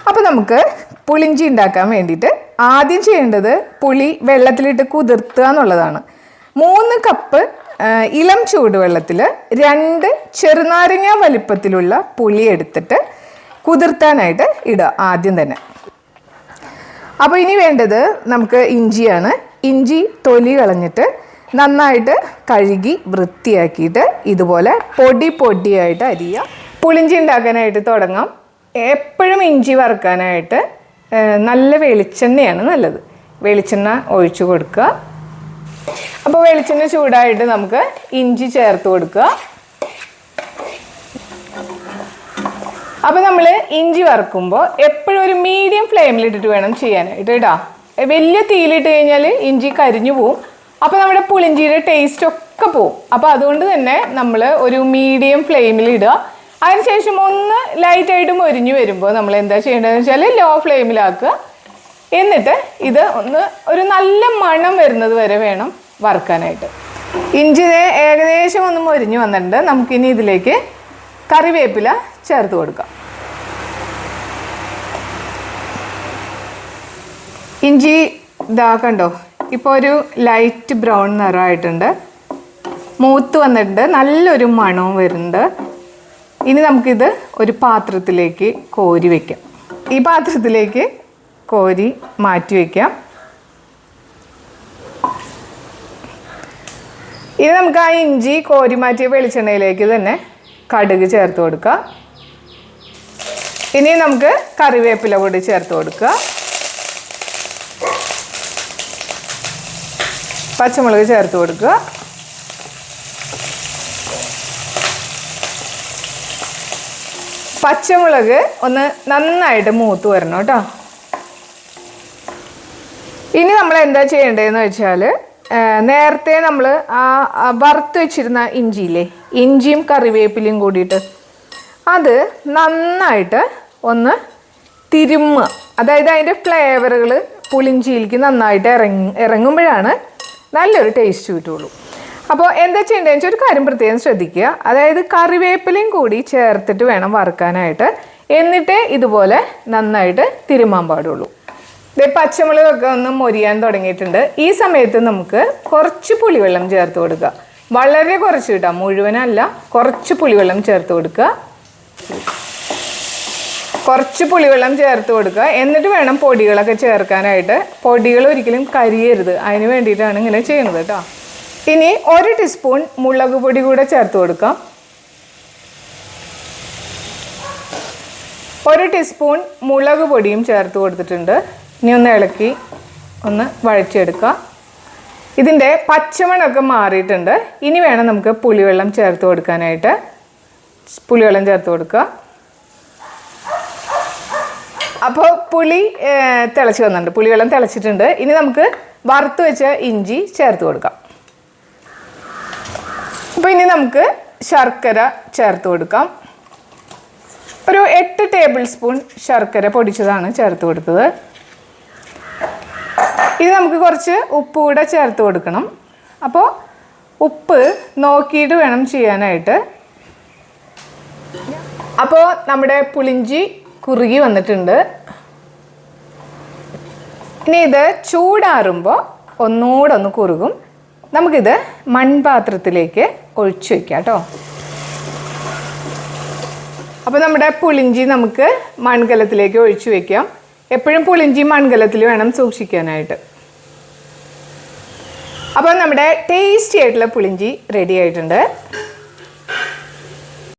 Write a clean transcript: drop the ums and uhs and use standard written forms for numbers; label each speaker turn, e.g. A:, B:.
A: അപ്പോൾ നമുക്ക് പുളിഞ്ചി ഉണ്ടാക്കാൻ വേണ്ടിയിട്ട് ആദ്യം ചെയ്യേണ്ടത് പുളി വെള്ളത്തിലിട്ട് കുതിർത്തുക എന്നുള്ളതാണ്. 3 കപ്പ് ഇളം ചൂടുവെള്ളത്തിൽ 2 ചെറുനാരങ്ങ വലിപ്പത്തിലുള്ള പുളി എടുത്തിട്ട് കുതിർത്താനായിട്ട് ഇടുക ആദ്യം തന്നെ. അപ്പോൾ ഇനി വേണ്ടത് നമുക്ക് ഇഞ്ചിയാണ്. ഇഞ്ചി തൊലി കളഞ്ഞിട്ട് നന്നായിട്ട് കഴുകി വൃത്തിയാക്കിയിട്ട് ഇതുപോലെ പൊടിയായിട്ട് അരിയുക. പുളിഞ്ചി ഉണ്ടാക്കാനായിട്ട് തുടങ്ങാം. എപ്പോഴും ഇഞ്ചി വറുക്കാനായിട്ട് നല്ല വെളിച്ചെണ്ണയാണ് നല്ലത്. വെളിച്ചെണ്ണ ഒഴിച്ചു കൊടുക്കുക. അപ്പോൾ വെളിച്ചെണ്ണ ചൂടായിട്ട് നമുക്ക് ഇഞ്ചി ചേർത്ത് കൊടുക്കുക. അപ്പോൾ നമ്മൾ ഇഞ്ചി വറുക്കുമ്പോൾ എപ്പോഴും ഒരു മീഡിയം ഫ്ലെയിമിലിട്ടിട്ട് വേണം ചെയ്യാനായിട്ട് കേട്ടോ. വലിയ തീയിലിട്ട് കഴിഞ്ഞാൽ ഇഞ്ചി കരിഞ്ഞു പോവും. അപ്പോൾ നമ്മുടെ പുളിഞ്ചിയുടെ ടേസ്റ്റ് ഒക്കെ പോവും. അപ്പോൾ അതുകൊണ്ട് തന്നെ നമ്മൾ ഒരു മീഡിയം ഫ്ലെയിമിലിടുക. അതിനുശേഷം ഒന്ന് ലൈറ്റായിട്ട് മൊരിഞ്ഞു വരുമ്പോൾ നമ്മൾ എന്താ ചെയ്യേണ്ടതെന്ന് വെച്ചാൽ ലോ ഫ്ലെയിമിലാക്കുക. എന്നിട്ട് ഇത് ഒരു നല്ല മണം വരുന്നത് വരെ വേണം വറുക്കാനായിട്ട്. ഇഞ്ചി ഏകദേശം ഒന്ന് മൊരിഞ്ഞു വന്നിട്ടുണ്ട്. നമുക്കിനി ഇതിലേക്ക് കറിവേപ്പില ചേർത്ത് കൊടുക്കാം. ഇഞ്ചി കണ്ടോ, ഇപ്പോൾ ഒരു ലൈറ്റ് ബ്രൗൺ നിറമായിട്ടുണ്ട്, മൂത്ത് വന്നിട്ടുണ്ട്, നല്ലൊരു മണവും വരുന്നുണ്ട്. ഇനി നമുക്കിത് ഒരു പാത്രത്തിലേക്ക് കോരി വയ്ക്കാം. ഈ പാത്രത്തിലേക്ക് കോരി മാറ്റി വയ്ക്കാം. ഇനി നമുക്ക് ആ ഇഞ്ചി കോരി മാറ്റിയ വെളിച്ചെണ്ണയിലേക്ക് തന്നെ കടുക് ചേർത്ത് കൊടുക്കുക. ഇനി നമുക്ക് കറിവേപ്പില കൂടി ചേർത്ത് കൊടുക്കുക. പച്ചമുളക് ചേർത്ത് കൊടുക്കുക. പച്ചമുളക് ഒന്ന് നന്നായിട്ട് മൂത്ത് വരണം കേട്ടോ. ഇനി നമ്മൾ എന്താ ചെയ്യേണ്ടതെന്ന് വെച്ചാൽ നേരത്തെ നമ്മൾ വറുത്ത് വെച്ചിരുന്ന ഇഞ്ചിയില്ലേ, ഇഞ്ചിയും കറിവേപ്പിലയും കൂടിയിട്ട് അത് നന്നായിട്ട് ഒന്ന് തിരുമ്മുക. അതായത് അതിൻ്റെ ഫ്ലേവറുകൾ പുളിഞ്ചിയിലേക്ക് നന്നായിട്ട് ഇറങ്ങുമ്പോഴാണ് നല്ലൊരു ടേസ്റ്റ് കിട്ടുള്ളൂ. അപ്പോൾ എന്താ ചെയ്യേണ്ടതെന്ന് വെച്ചാൽ ഒരു കാര്യം പ്രത്യേകം ശ്രദ്ധിക്കുക. അതായത് കറിവേപ്പിലയും കൂടി ചേർത്തിട്ട് വേണം വറുക്കാനായിട്ട്. എന്നിട്ടേ ഇതുപോലെ നന്നായിട്ട് തിരുമാൻ പാടുള്ളൂ. പച്ചമുളകൊക്കെ ഒന്ന് മൊരിയാൻ തുടങ്ങിയിട്ടുണ്ട്. ഈ സമയത്ത് നമുക്ക് കുറച്ച് പുളിവെള്ളം ചേർത്ത് കൊടുക്കുക. വളരെ കുറച്ച് കിട്ടാം, മുഴുവനല്ല, കുറച്ച് പുളിവെള്ളം ചേർത്ത് കൊടുക്കുക. കുറച്ച് പുളിവെള്ളം ചേർത്ത് കൊടുക്കുക. എന്നിട്ട് വേണം പൊടികളൊക്കെ ചേർക്കാനായിട്ട്. പൊടികൾ ഒരിക്കലും കരിയരുത്, അതിന് വേണ്ടിയിട്ടാണ് ഇങ്ങനെ ചെയ്യുന്നത് കേട്ടോ. ഇനി 1 ടീസ്പൂൺ മുളക് പൊടി കൂടെ ചേർത്ത് കൊടുക്കാം. 1 ടീസ്പൂൺ മുളക് പൊടിയും ചേർത്ത് കൊടുത്തിട്ടുണ്ട്. ഇനി ഒന്ന് ഇളക്കി ഒന്ന് വഴറ്റിയെടുക്കുക. ഇതിൻ്റെ പച്ചമണമൊക്കെ മാറിയിട്ടുണ്ട്. ഇനി വേണം നമുക്ക് പുളിവെള്ളം ചേർത്ത് കൊടുക്കാനായിട്ട്. പുളിവെള്ളം ചേർത്ത് കൊടുക്കുക. അപ്പോൾ പുളി തിളച്ച് വന്നിട്ടുണ്ട്, പുളിവെള്ളം തിളച്ചിട്ടുണ്ട്. ഇനി നമുക്ക് വറുത്ത് വെച്ച ഇഞ്ചി ചേർത്ത് കൊടുക്കാം. അപ്പോൾ ഇനി നമുക്ക് ശർക്കര ചേർത്ത് കൊടുക്കാം. ഒരു 8 ടേബിൾ സ്പൂൺ ശർക്കര പൊടിച്ചതാണ് ചേർത്ത് കൊടുത്തത്. ഇത് നമുക്ക് കുറച്ച് ഉപ്പ് കൂടെ ചേർത്ത് കൊടുക്കണം. അപ്പോൾ ഉപ്പ് നോക്കിയിട്ട് വേണം ചെയ്യാനായിട്ട്. അപ്പോൾ നമ്മുടെ പുളിഞ്ചി കുറുകി വന്നിട്ടുണ്ട്. ഇനി ഇത് ചൂടാറുമ്പോൾ ഒന്നുകൂടെ ഒന്ന് കുറുകും. നമുക്കിത് മൺപാത്രത്തിലേക്ക് ഒഴിച്ചു വയ്ക്കാം കേട്ടോ. അപ്പോൾ നമ്മുടെ പുളിഞ്ചി നമുക്ക് മൺകലത്തിലേക്ക് ഒഴിച്ചു വയ്ക്കാം. എപ്പോഴും പുളിഞ്ചി മൺകലത്തിൽ വേണം സൂക്ഷിക്കാനായിട്ട്. അപ്പോൾ നമ്മുടെ ടേസ്റ്റി ആയിട്ടുള്ള പുളിഞ്ചി റെഡി ആയിട്ടുണ്ട്.